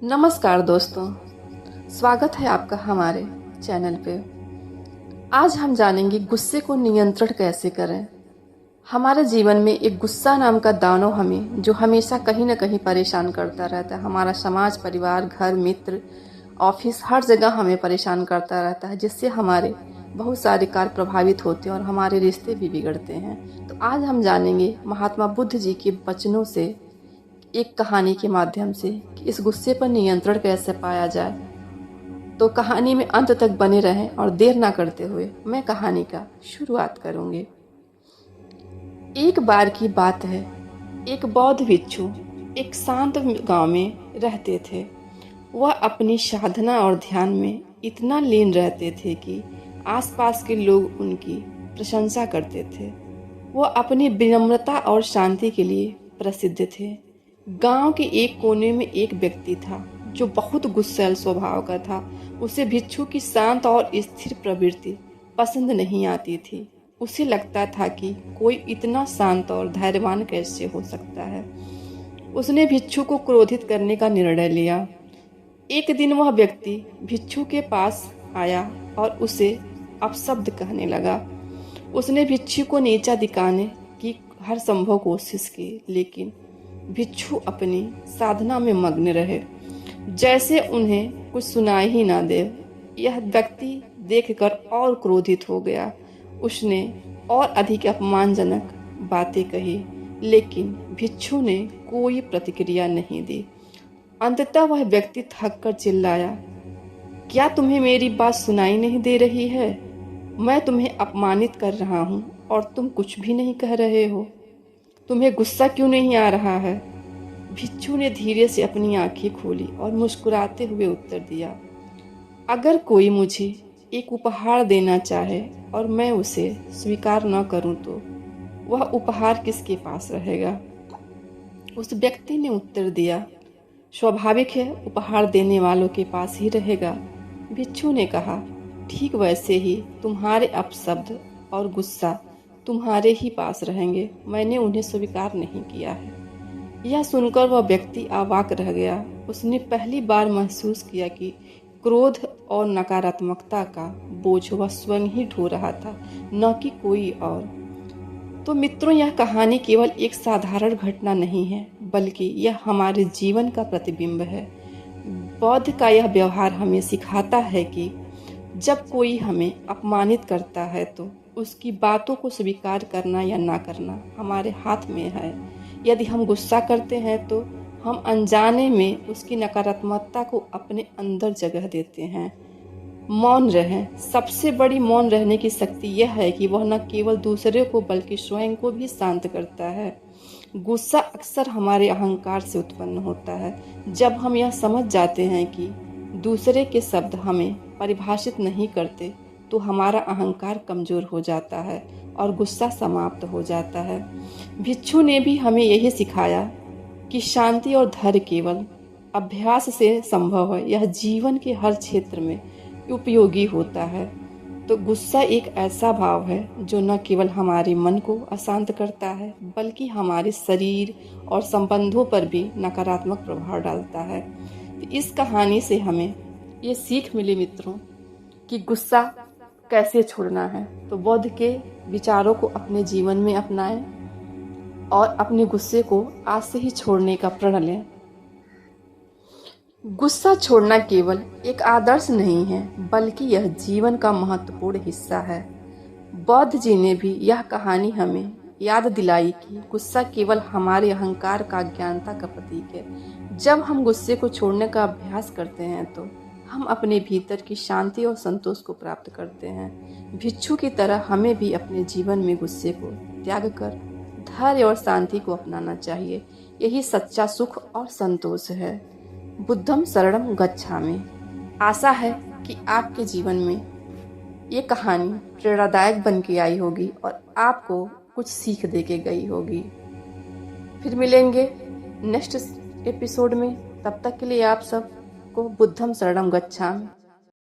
नमस्कार दोस्तों, स्वागत है आपका हमारे चैनल पे। आज हम जानेंगे गुस्से को नियंत्रण कैसे करें। हमारे जीवन में एक गुस्सा नाम का दानव हमें जो हमेशा कहीं ना कहीं परेशान करता रहता है। हमारा समाज, परिवार, घर, मित्र, ऑफिस, हर जगह हमें परेशान करता रहता है, जिससे हमारे बहुत सारे कार्य प्रभावित होते हैं और हमारे रिश्ते भी बिगड़ते हैं। तो आज हम जानेंगे महात्मा बुद्ध जी के वचनों से, एक कहानी के माध्यम से, कि इस गुस्से पर नियंत्रण कैसे पाया जाए। तो कहानी में अंत तक बने रहें और देर ना करते हुए मैं कहानी का शुरुआत करूंगी। एक बार की बात है, एक बौद्ध भिक्षु एक शांत गांव में रहते थे। वह अपनी साधना और ध्यान में इतना लीन रहते थे कि आसपास के लोग उनकी प्रशंसा करते थे। वह अपनी विनम्रता और शांति के लिए प्रसिद्ध थे। गांव के एक कोने में एक व्यक्ति था जो बहुत गुस्सैल स्वभाव का था। उसे भिक्षु की शांत और स्थिर प्रवृत्ति पसंद नहीं आती थी। उसे लगता था कि कोई इतना शांत और धैर्यवान कैसे हो सकता है। उसने भिक्षु को क्रोधित करने का निर्णय लिया। एक दिन वह व्यक्ति भिक्षु के पास आया और उसे अपशब्द कहने लगा। उसने भिक्षु को नीचा दिखाने की हर संभव कोशिश की, लेकिन भिक्षु अपनी साधना में मग्न रहे, जैसे उन्हें कुछ सुनाई ही ना दे। यह व्यक्ति देखकर और क्रोधित हो गया। उसने और अधिक अपमानजनक बातें कही, लेकिन भिक्षु ने कोई प्रतिक्रिया नहीं दी। अंततः वह व्यक्ति थककर चिल्लाया, क्या तुम्हें मेरी बात सुनाई नहीं दे रही है? मैं तुम्हें अपमानित कर रहा हूँ और तुम कुछ भी नहीं कह रहे हो। तुम्हें गुस्सा क्यों नहीं आ रहा है? भिक्षु ने धीरे से अपनी आंखें खोली और मुस्कुराते हुए उत्तर दिया, अगर कोई मुझे एक उपहार देना चाहे और मैं उसे स्वीकार न करूं तो वह उपहार किसके पास रहेगा? उस व्यक्ति ने उत्तर दिया, स्वाभाविक है, उपहार देने वालों के पास ही रहेगा। भिक्षु ने कहा, ठीक वैसे ही तुम्हारे अपशब्द और गुस्सा तुम्हारे ही पास रहेंगे। मैंने उन्हें स्वीकार नहीं किया है। यह सुनकर वह व्यक्ति अवाक रह गया। उसने पहली बार महसूस किया कि क्रोध और नकारात्मकता का बोझ वह स्वयं ही ढो रहा था, न कि कोई और। तो मित्रों, यह कहानी केवल एक साधारण घटना नहीं है, बल्कि यह हमारे जीवन का प्रतिबिंब है। बौद्ध का यह व्यवहार हमें सिखाता है कि जब कोई हमें अपमानित करता है तो उसकी बातों को स्वीकार करना या ना करना हमारे हाथ में है। यदि हम गुस्सा करते हैं तो हम अनजाने में उसकी नकारात्मकता को अपने अंदर जगह देते हैं। मौन रहें। सबसे बड़ी मौन रहने की शक्ति यह है कि वह न केवल दूसरे को बल्कि स्वयं को भी शांत करता है। गुस्सा अक्सर हमारे अहंकार से उत्पन्न होता है। जब हम यह समझ जाते हैं कि दूसरे के शब्द हमें परिभाषित नहीं करते, तो हमारा अहंकार कमजोर हो जाता है और गुस्सा समाप्त हो जाता है। भिक्षु ने भी हमें यही सिखाया कि शांति और धैर्य केवल अभ्यास से संभव है। यह जीवन के हर क्षेत्र में उपयोगी होता है। तो गुस्सा एक ऐसा भाव है जो न केवल हमारे मन को अशांत करता है, बल्कि हमारे शरीर और संबंधों पर भी नकारात्मक प्रभाव डालता है। तो इस कहानी से हमें ये सीख मिली मित्रों कि गुस्सा कैसे छोड़ना है। तो बौद्ध के विचारों को अपने जीवन में अपनाएं और अपने गुस्से को आज से ही छोड़ने का प्रण लें। गुस्सा छोड़ना केवल एक आदर्श नहीं है, बल्कि यह जीवन का महत्वपूर्ण हिस्सा है। बौद्ध जी ने भी यह कहानी हमें याद दिलाई कि गुस्सा केवल हमारे अहंकार का अज्ञानता का प्रतीक है। जब हम गुस्से को छोड़ने का अभ्यास करते हैं तो हम अपने भीतर की शांति और संतोष को प्राप्त करते हैं। भिक्षु की तरह हमें भी अपने जीवन में गुस्से को त्याग कर धैर्य और शांति को अपनाना चाहिए। यही सच्चा सुख और संतोष है। बुद्धम शरणम गच्छामि। आशा है कि आपके जीवन में ये कहानी प्रेरणादायक बन के आई होगी और आपको कुछ सीख दे के गई होगी। फिर मिलेंगे नेक्स्ट एपिसोड में। तब तक के लिए आप सब को बुद्धम शरणम गच्छामि।